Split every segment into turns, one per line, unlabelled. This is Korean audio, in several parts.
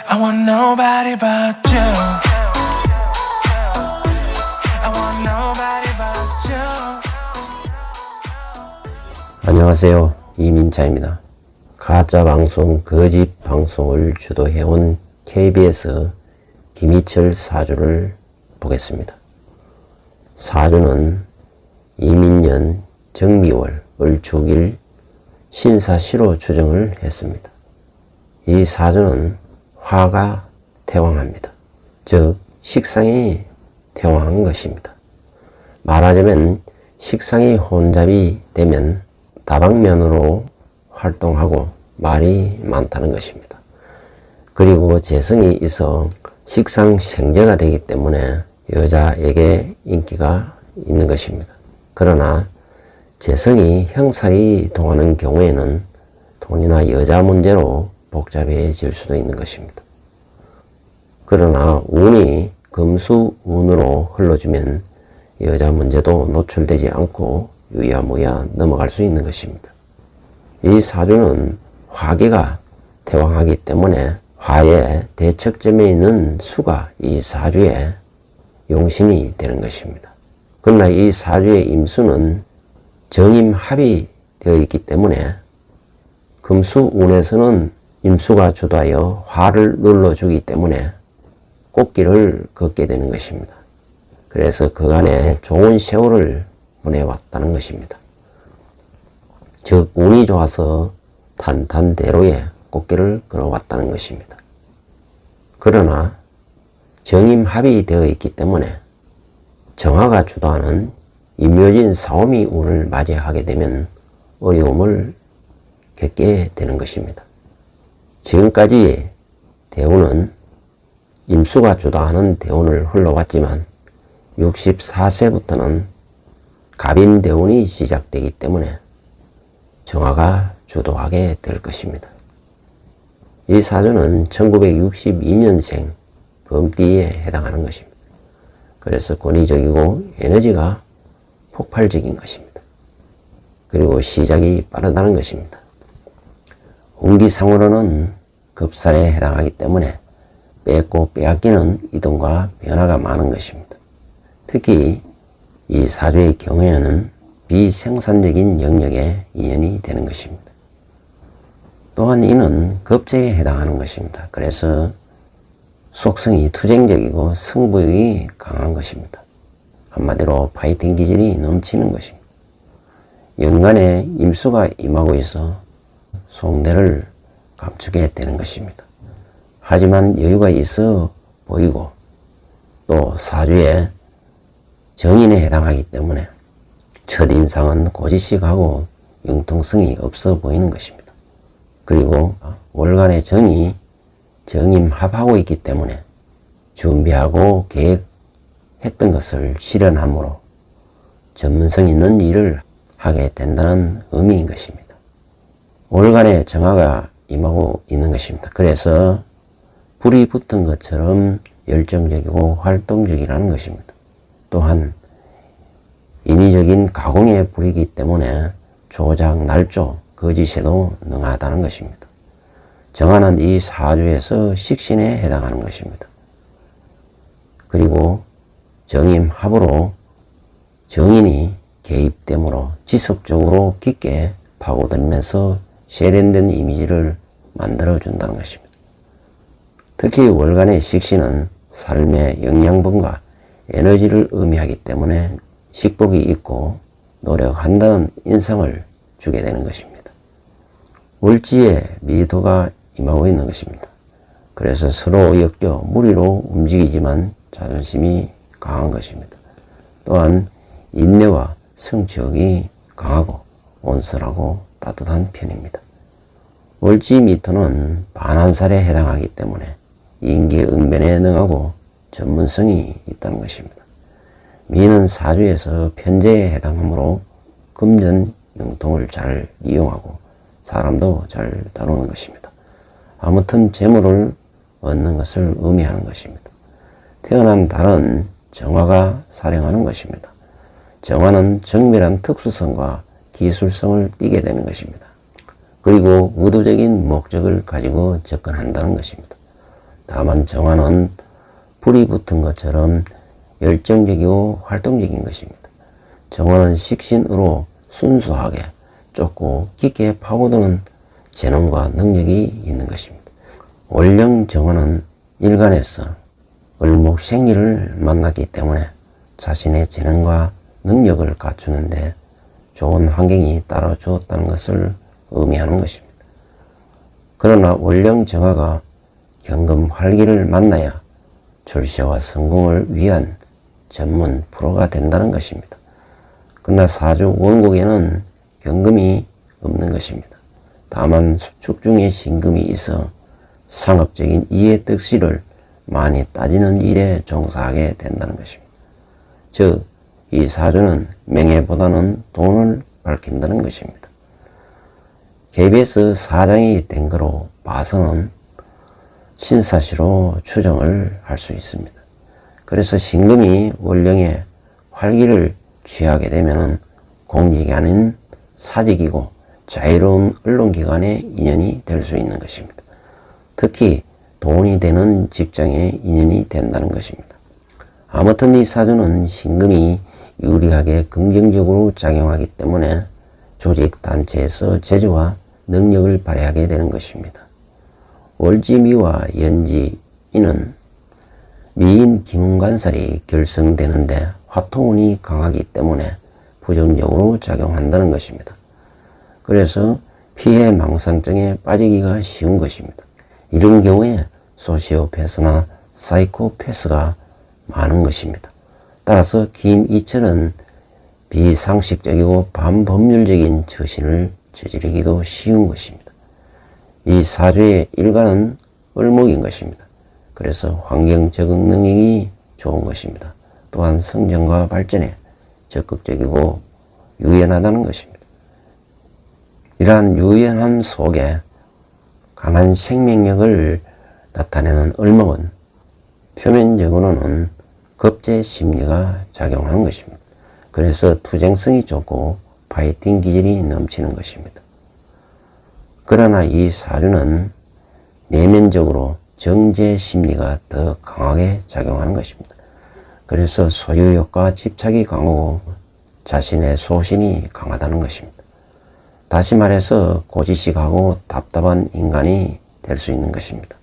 I want nobody but you. I want nobody but you.
안녕하세요. 이민자입니다. 가짜 방송, 거짓 방송을 주도해온 KBS 김희철 사주를 보겠습니다. 사주는 이민년 정미월 을축일 신사시로 추정을 했습니다. 이 사주는 화가 태왕합니다. 즉 식상이 태왕한 것입니다. 말하자면 식상이 혼잡이 되면 다방면으로 활동하고 말이 많다는 것입니다. 그리고 재성이 있어 식상생재가 되기 때문에 여자에게 인기가 있는 것입니다. 그러나 재성이 형살이 동하는 경우에는 돈이나 여자 문제로 복잡해질 수도 있는 것입니다. 그러나 운이 금수운으로 흘러주면 여자 문제도 노출되지 않고 유야무야 넘어갈 수 있는 것입니다. 이 사주는 화기가 태왕하기 때문에 화의 대척점에 있는 수가 이 사주의 용신이 되는 것입니다. 그러나 이 사주의 임수는 정임합이 되어 있기 때문에 금수운에서는 임수가 주도하여 화를 눌러주기 때문에 꽃길을 걷게 되는 것입니다. 그래서 그간에 좋은 세월을 보내왔다는 것입니다. 즉 운이 좋아서 탄탄대로의 꽃길을 걸어왔다는 것입니다. 그러나 정임합이 되어 있기 때문에 정화가 주도하는 임묘진 사오미 운을 맞이하게 되면 어려움을 겪게 되는 것입니다. 지금까지 대운은 임수가 주도하는 대운을 흘러왔지만 64세부터는 갑인대운이 시작되기 때문에 정화가 주도하게 될 것입니다. 이 사주는 1962년생 범띠에 해당하는 것입니다. 그래서 권위적이고 에너지가 폭발적인 것입니다. 그리고 시작이 빠르다는 것입니다. 운기상으로는 급살에 해당하기 때문에 뺏고 빼앗기는 이동과 변화가 많은 것입니다. 특히 이 사주의 경우에는 비생산적인 영역에 인연이 되는 것입니다. 또한 이는 급제에 해당하는 것입니다. 그래서 속성이 투쟁적이고 승부욕이 강한 것입니다. 한마디로 파이팅 기질이 넘치는 것입니다. 연간에 임수가 임하고 있어 속내를 감추게 되는 것입니다. 하지만 여유가 있어 보이고 또 사주에 정인에 해당하기 때문에 첫인상은 고지식하고 융통성이 없어 보이는 것입니다. 그리고 월간의 정이 정임합하고 있기 때문에 준비하고 계획했던 것을 실현함으로 전문성 있는 일을 하게 된다는 의미인 것입니다. 월간의 정화가 임하고 있는 것입니다. 그래서 불이 붙은 것처럼 열정적이고 활동적이라는 것입니다. 또한 인위적인 가공에 불이기 때문에 조작, 날조, 거짓에도 능하다는 것입니다. 정화는 이 사주에서 식신에 해당하는 것입니다. 그리고 정임합으로 정인이 개입되므로 지속적으로 깊게 파고들면서 세련된 이미지를 만들어준다는 것입니다. 특히 월간의 식신은 삶의 영양분과 에너지를 의미하기 때문에 식복이 있고 노력한다는 인상을 주게 되는 것입니다. 월지에 미토가 임하고 있는 것입니다. 그래서 서로 엮여 무리로 움직이지만 자존심이 강한 것입니다. 또한 인내와 성취욕이 강하고 온순하고 따뜻한 편입니다. 월지 미토는 반한살에 해당하기 때문에 인기응변에 능하고 전문성이 있다는 것입니다. 미는 사주에서 편재에 해당하므로 금전 영통을 잘 이용하고 사람도 잘 다루는 것입니다. 아무튼 재물을 얻는 것을 의미하는 것입니다. 태어난 달은 정화가 사령하는 것입니다. 정화는 정밀한 특수성과 기술성을 띠게 되는 것입니다. 그리고 의도적인 목적을 가지고 접근한다는 것입니다. 다만 정화는 불이 붙은 것처럼 열정적이고 활동적인 것입니다. 정화는 식신으로 순수하게 좁고 깊게 파고드는 재능과 능력이 있는 것입니다. 월령 정화는 일간에서 을목생리를 만났기 때문에 자신의 재능과 능력을 갖추는데 좋은 환경이 따라주었다는 것을 의미하는 것입니다. 그러나 월령 정화가 경금 활기를 만나야 출세와 성공을 위한 전문 프로가 된다는 것입니다. 그러나 사주 원국에는 경금이 없는 것입니다. 다만 축중에 신금이 있어 상업적인 이해 득실을 많이 따지는 일에 종사하게 된다는 것입니다. 즉, 이 사주는 명예보다는 돈을 밝힌다는 것입니다. KBS 사장이 된 거로 봐서는 신사시로 추정을 할 수 있습니다. 그래서 신금이 월령에 활기를 취하게 되면 공직이 아닌 사직이고 자유로운 언론기관의 인연이 될 수 있는 것입니다. 특히 돈이 되는 직장의 인연이 된다는 것입니다. 아무튼 이 사주는 신금이 유리하게 긍정적으로 작용하기 때문에 조직 단체에서 재주와 능력을 발휘하게 되는 것입니다. 월지미와 연지이는 미인 기문관살이 결성되는데 화토운이 강하기 때문에 부정적으로 작용한다는 것입니다. 그래서 피해 망상증에 빠지기가 쉬운 것입니다. 이런 경우에 소시오패스나 사이코패스가 많은 것입니다. 따라서 김이철은 비상식적이고 반법률적인 처신을 저지르기도 쉬운 것입니다. 이 사주의 일간은 을목인 것입니다. 그래서 환경 적응 능력이 좋은 것입니다. 또한 성장과 발전에 적극적이고 유연하다는 것입니다. 이러한 유연함 속에 강한 생명력을 나타내는 을목은 표면적으로는 겁제 심리가 작용하는 것입니다. 그래서 투쟁성이 좋고 파이팅 기질이 넘치는 것입니다. 그러나 이 사주는 내면적으로 정제 심리가 더 강하게 작용하는 것입니다. 그래서 소유욕과 집착이 강하고 자신의 소신이 강하다는 것입니다. 다시 말해서 고지식하고 답답한 인간이 될 수 있는 것입니다.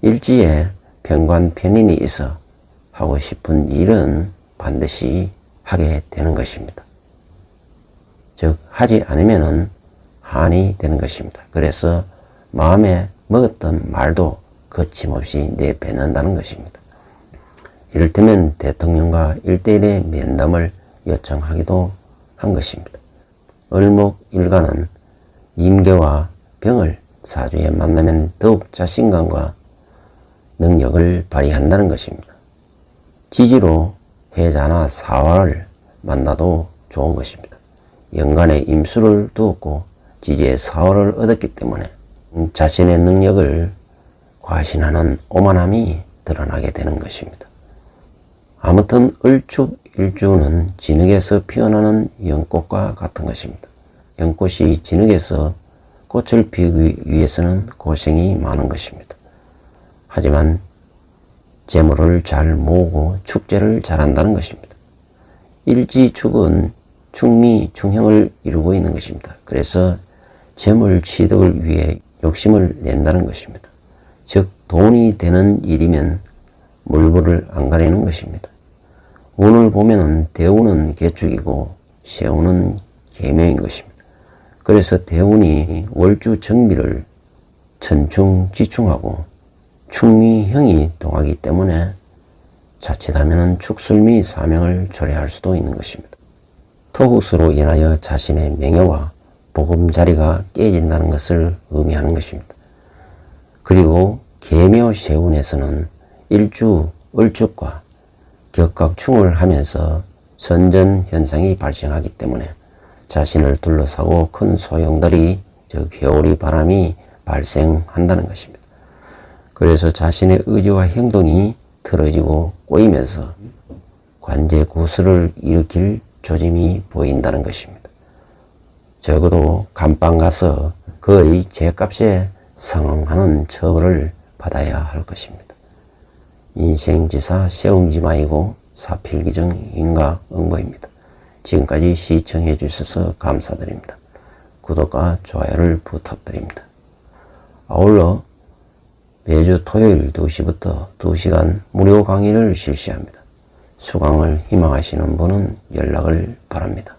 일지에 편관편인이 있어 하고 싶은 일은 반드시 하게 되는 것입니다. 즉 하지 않으면 한이 되는 것입니다. 그래서 마음에 먹었던 말도 거침없이 내뱉는다는 것입니다. 이를테면 대통령과 1:1의 면담을 요청하기도 한 것입니다. 을목일간은 임계와 병을 사주에 만나면 더욱 자신감과 능력을 발휘한다는 것입니다. 지지로 해자나 사화를 만나도 좋은 것입니다. 연간에 임수를 두었고 지지에 사화를 얻었기 때문에 자신의 능력을 과신하는 오만함이 드러나게 되는 것입니다. 아무튼 을축일주는 진흙에서 피어나는 연꽃과 같은 것입니다. 연꽃이 진흙에서 꽃을 피우기 위해서는 고생이 많은 것입니다. 하지만 재물을 잘 모으고 축제를 잘한다는 것입니다. 일지축은 충미, 충형을 이루고 있는 것입니다. 그래서 재물 취득을 위해 욕심을 낸다는 것입니다. 즉 돈이 되는 일이면 물불을 안 가리는 것입니다. 운을 보면은 대운은 개축이고 세운은 계묘인 것입니다. 그래서 대운이 월주 정미를 천충지충하고 충미형이 동하기 때문에 자칫하면 축술미 사명을 초래할 수도 있는 것입니다. 토흑수로 인하여 자신의 명예와 보금자리가 깨진다는 것을 의미하는 것입니다. 그리고 계묘세운에서는 일주 을축과 격각충을 하면서 선전현상이 발생하기 때문에 자신을 둘러싸고 큰 소용돌이 즉 회오리 바람이 발생한다는 것입니다. 그래서 자신의 의지와 행동이 틀어지고 꼬이면서 관제 구술을 일으킬 조짐이 보인다는 것입니다. 적어도 감방 가서 그의 죄값에 상응하는 처벌을 받아야 할 것입니다. 인생지사 세웅지마이고 사필기정 인가응보입니다. 지금까지 시청해 주셔서 감사드립니다. 구독과 좋아요를 부탁드립니다. 아울러 매주 토요일 2시부터 2시간 무료 강의를 실시합니다. 수강을 희망하시는 분은 연락을 바랍니다.